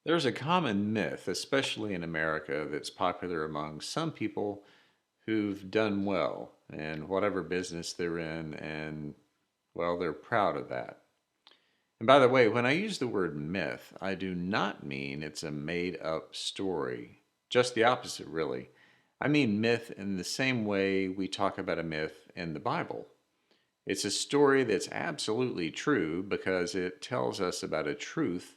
There's a common myth, especially in America, that's popular among some people who've done well in whatever business they're in, and well, they're proud of that. And by the way, when I use the word myth, I do not mean it's a made up story. Just the opposite, really. I mean myth in the same way we talk about a myth in the Bible. It's a story that's absolutely true because it tells us about a truth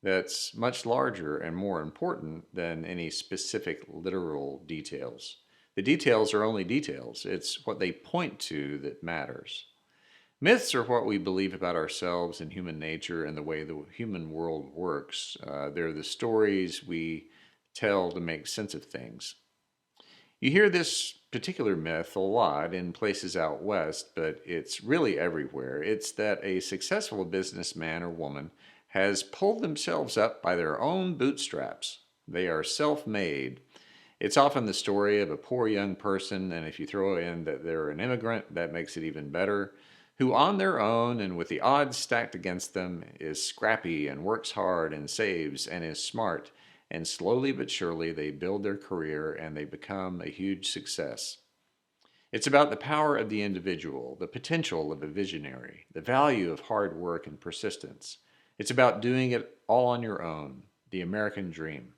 that's much larger and more important than any specific literal details. The details are only details, it's what they point to that matters. Myths are what we believe about ourselves and human nature and the way the human world works. They're the stories we tell to make sense of things. You hear this particular myth a lot in places out west, but it's really everywhere. It's that a successful businessman or woman has pulled themselves up by their own bootstraps. They are self made. It's often the story of a poor young person, and if you throw in that they're an immigrant, that makes it even better, who on their own and with the odds stacked against them is scrappy and works hard and saves and is smart, and slowly but surely they build their career and they become a huge success. It's about the power of the individual, the potential of a visionary, the value of hard work and persistence. It's about doing it all on your own, the American dream.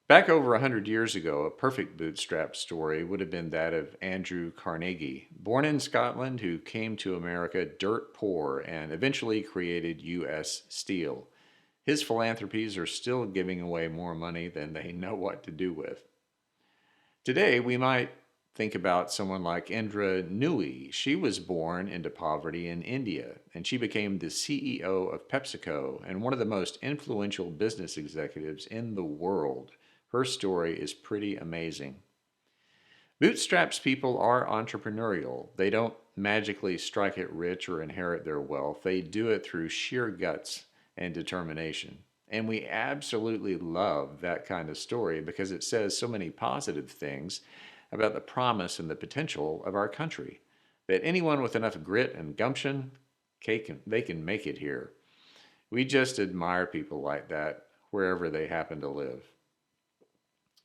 Back over 100 years ago, a perfect bootstrap story would have been that of Andrew Carnegie, born in Scotland who came to America dirt poor and eventually created U.S. Steel. His philanthropies are still giving away more money than they know what to do with. Today, we might think about someone like Indra Nooyi. She was born into poverty in India, and she became the CEO of PepsiCo and one of the most influential business executives in the world. Her story is pretty amazing. Bootstraps people are entrepreneurial. They don't magically strike it rich or inherit their wealth. They do it through sheer guts and determination. And we absolutely love that kind of story because it says so many positive things about the promise and the potential of our country. That anyone with enough grit and gumption, they can make it here. We just admire people like that wherever they happen to live.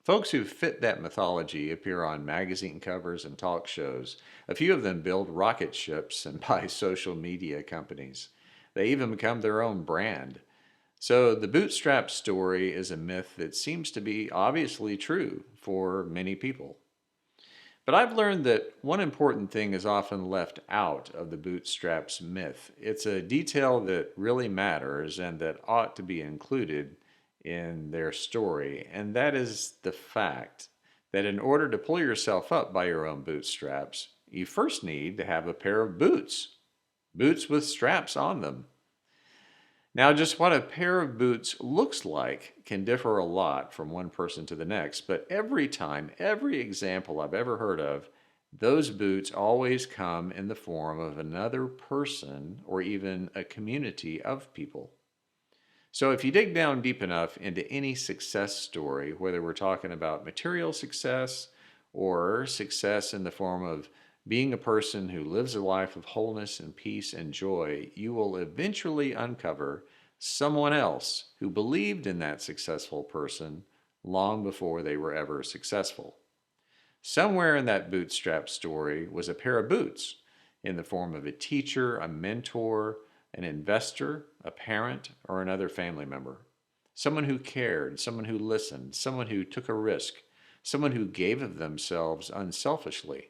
Folks who fit that mythology appear on magazine covers and talk shows. A few of them build rocket ships and buy social media companies. They even become their own brand. So the bootstrap story is a myth that seems to be obviously true for many people. But I've learned that one important thing is often left out of the bootstraps myth. It's a detail that really matters and that ought to be included in their story, and that is the fact that in order to pull yourself up by your own bootstraps, you first need to have a pair of boots, boots with straps on them. Now, just what a pair of boots looks like can differ a lot from one person to the next, but every time, every example I've ever heard of, those boots always come in the form of another person or even a community of people. So, if you dig down deep enough into any success story, whether we're talking about material success or success in the form of being a person who lives a life of wholeness and peace and joy, you will eventually uncover someone else who believed in that successful person long before they were ever successful. Somewhere in that bootstrap story was a pair of boots in the form of a teacher, a mentor, an investor, a parent, or another family member. Someone who cared, someone who listened, someone who took a risk, someone who gave of themselves unselfishly,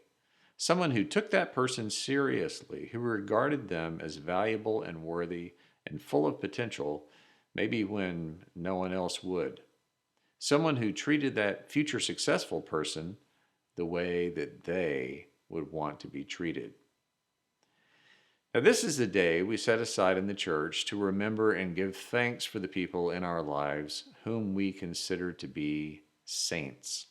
someone who took that person seriously, who regarded them as valuable and worthy and full of potential, maybe when no one else would. Someone who treated that future successful person the way that they would want to be treated. Now, this is the day we set aside in the church to remember and give thanks for the people in our lives whom we consider to be saints.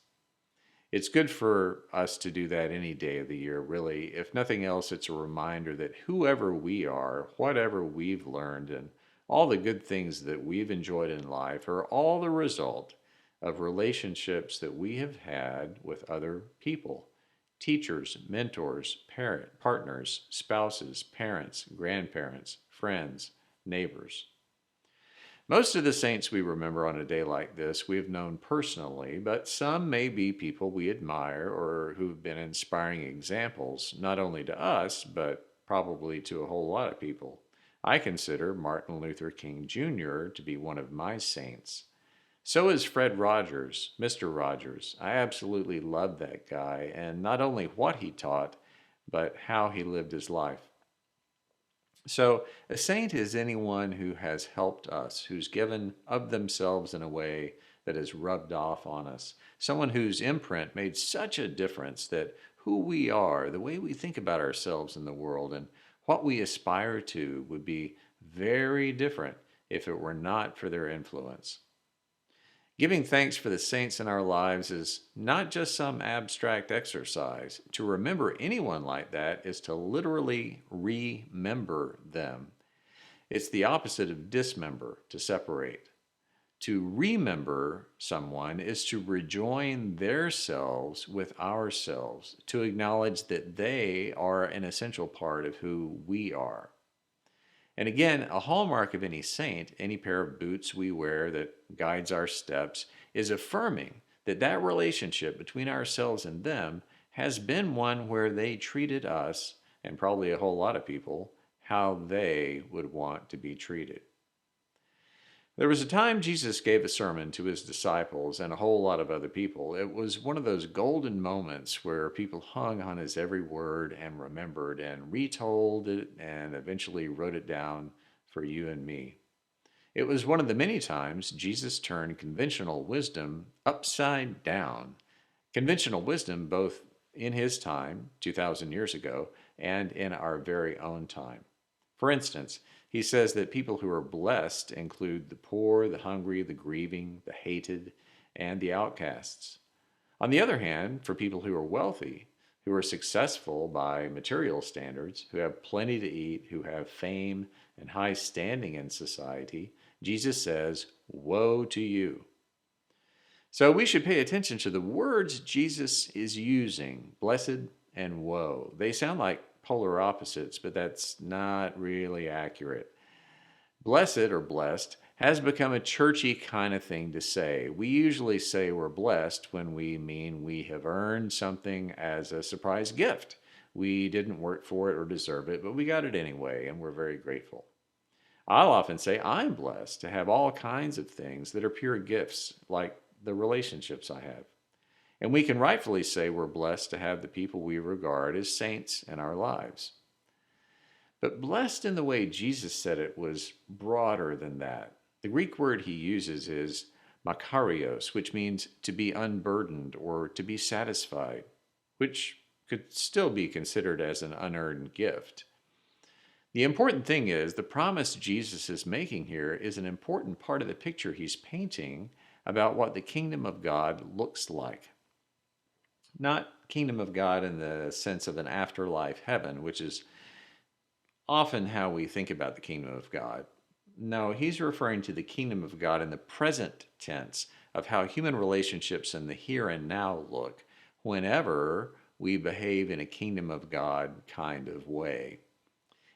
It's good for us to do that any day of the year, really. If nothing else, it's a reminder that whoever we are, whatever we've learned, and all the good things that we've enjoyed in life are all the result of relationships that we have had with other people: teachers, mentors, partners, spouses, parents, grandparents, friends, neighbors. Most of the saints we remember on a day like this we have known personally, but some may be people we admire or who've been inspiring examples, not only to us, but probably to a whole lot of people. I consider Martin Luther King Jr. to be one of my saints. So is Fred Rogers, Mr. Rogers. I absolutely love that guy, and not only what he taught, but how he lived his life. So, a saint is anyone who has helped us, who's given of themselves in a way that has rubbed off on us. Someone whose imprint made such a difference that who we are, the way we think about ourselves in the world, and what we aspire to would be very different if it were not for their influence. Giving thanks for the saints in our lives is not just some abstract exercise. To remember anyone like that is to literally remember them. It's the opposite of dismember, to separate. To remember someone is to rejoin their selves with ourselves, to acknowledge that they are an essential part of who we are. And again, a hallmark of any saint, any pair of boots we wear that guides our steps, is affirming that that relationship between ourselves and them has been one where they treated us, and probably a whole lot of people, how they would want to be treated. There was a time Jesus gave a sermon to his disciples and a whole lot of other people. It was one of those golden moments where people hung on his every word and remembered and retold it and eventually wrote it down for you and me. It was one of the many times Jesus turned conventional wisdom upside down. Conventional wisdom, both in his time, 2,000 years ago, and in our very own time. For instance, he says that people who are blessed include the poor, the hungry, the grieving, the hated, and the outcasts. On the other hand, for people who are wealthy, who are successful by material standards, who have plenty to eat, who have fame and high standing in society, Jesus says, "Woe to you." So we should pay attention to the words Jesus is using, blessed and woe. They sound like polar opposites, but that's not really accurate. Blessed or blessed has become a churchy kind of thing to say. We usually say we're blessed when we mean we have earned something as a surprise gift. We didn't work for it or deserve it, but we got it anyway, and we're very grateful. I'll often say I'm blessed to have all kinds of things that are pure gifts, like the relationships I have. And we can rightfully say we're blessed to have the people we regard as saints in our lives. But blessed in the way Jesus said it was broader than that. The Greek word he uses is makarios, which means to be unburdened or to be satisfied, which could still be considered as an unearned gift. The important thing is the promise Jesus is making here is an important part of the picture he's painting about what the kingdom of God looks like. Not kingdom of God in the sense of an afterlife heaven, which is often how we think about the kingdom of God. No, he's referring to the kingdom of God in the present tense of how human relationships in the here and now look whenever we behave in a kingdom of God kind of way.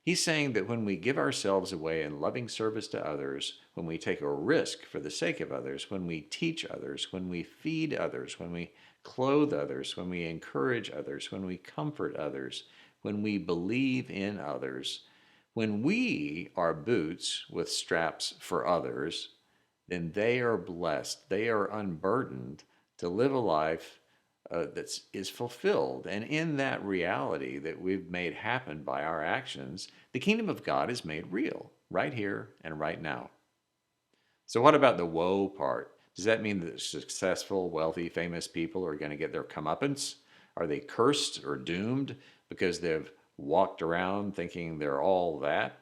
He's saying that when we give ourselves away in loving service to others, when we take a risk for the sake of others, when we teach others, when we feed others, when we clothe others, when we encourage others, when we comfort others, when we believe in others, when we are boots with straps for others, then they are blessed. They are unburdened to live a life that is fulfilled. And in that reality that we've made happen by our actions, the kingdom of God is made real right here and right now. So, what about the woe part? Does that mean that successful, wealthy, famous people are going to get their comeuppance? Are they cursed or doomed because they've walked around thinking they're all that?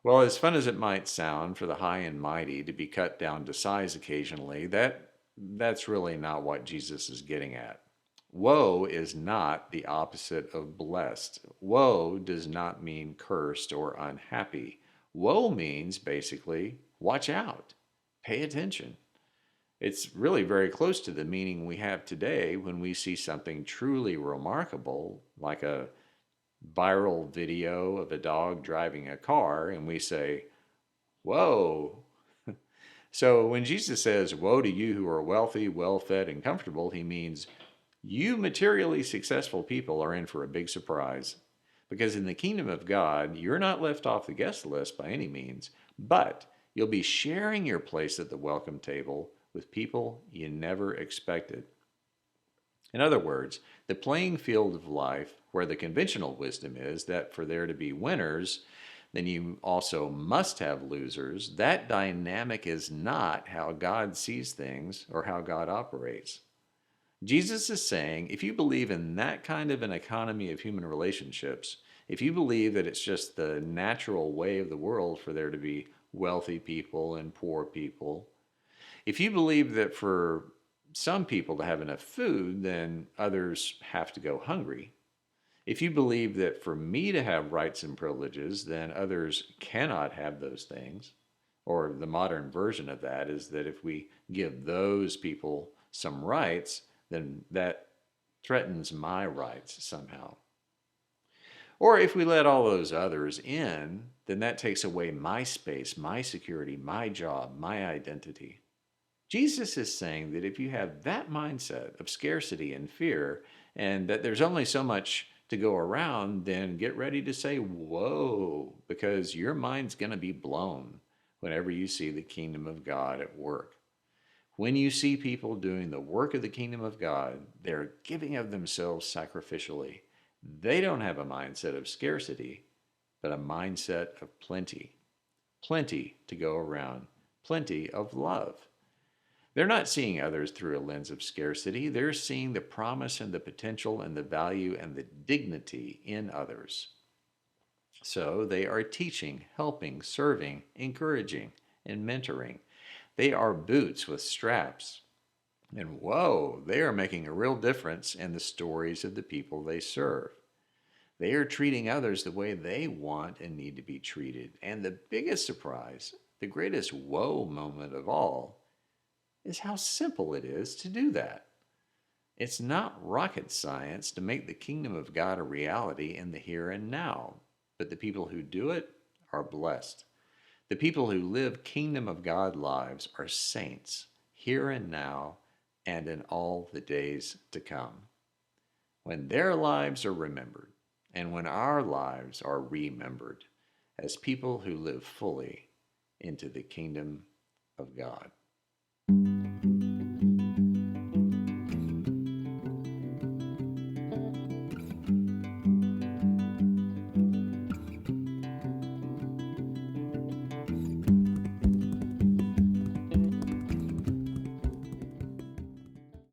Well, as fun as it might sound for the high and mighty to be cut down to size occasionally, that's really not what Jesus is getting at. Woe is not the opposite of blessed. Woe does not mean cursed or unhappy. Woe means basically, watch out, pay attention. It's really very close to the meaning we have today when we see something truly remarkable, like a viral video of a dog driving a car, and we say, "Whoa, So when Jesus says, "Woe to you who are wealthy, well fed, and comfortable," he means you materially successful people are in for a big surprise. Because in the kingdom of God, you're not left off the guest list by any means, but you'll be sharing your place at the welcome table with people you never expected. In other words, the playing field of life, where the conventional wisdom is that for there to be winners, then you also must have losers, that dynamic is not how God sees things or how God operates. Jesus is saying if you believe in that kind of an economy of human relationships, if you believe that it's just the natural way of the world for there to be wealthy people and poor people, if you believe that for some people to have enough food, then others have to go hungry. If you believe that for me to have rights and privileges, then others cannot have those things, or the modern version of that is that if we give those people some rights, then that threatens my rights somehow. Or if we let all those others in, then that takes away my space, my security, my job, my identity. Jesus is saying that if you have that mindset of scarcity and fear, and that there's only so much to go around, then get ready to say, whoa, because your mind's going to be blown whenever you see the kingdom of God at work. When you see people doing the work of the kingdom of God, they're giving of themselves sacrificially. They don't have a mindset of scarcity, but a mindset of plenty. Plenty to go around, plenty of love. They're not seeing others through a lens of scarcity. They're seeing the promise and the potential and the value and the dignity in others. So they are teaching, helping, serving, encouraging, and mentoring. They are boots with straps. And whoa, they are making a real difference in the stories of the people they serve. They are treating others the way they want and need to be treated. And the biggest surprise, the greatest whoa moment of all, is how simple it is to do that. It's not rocket science to make the kingdom of God a reality in the here and now, but the people who do it are blessed. The people who live kingdom of God lives are saints, here and now, and in all the days to come. When their lives are remembered, and when our lives are remembered as people who live fully into the kingdom of God.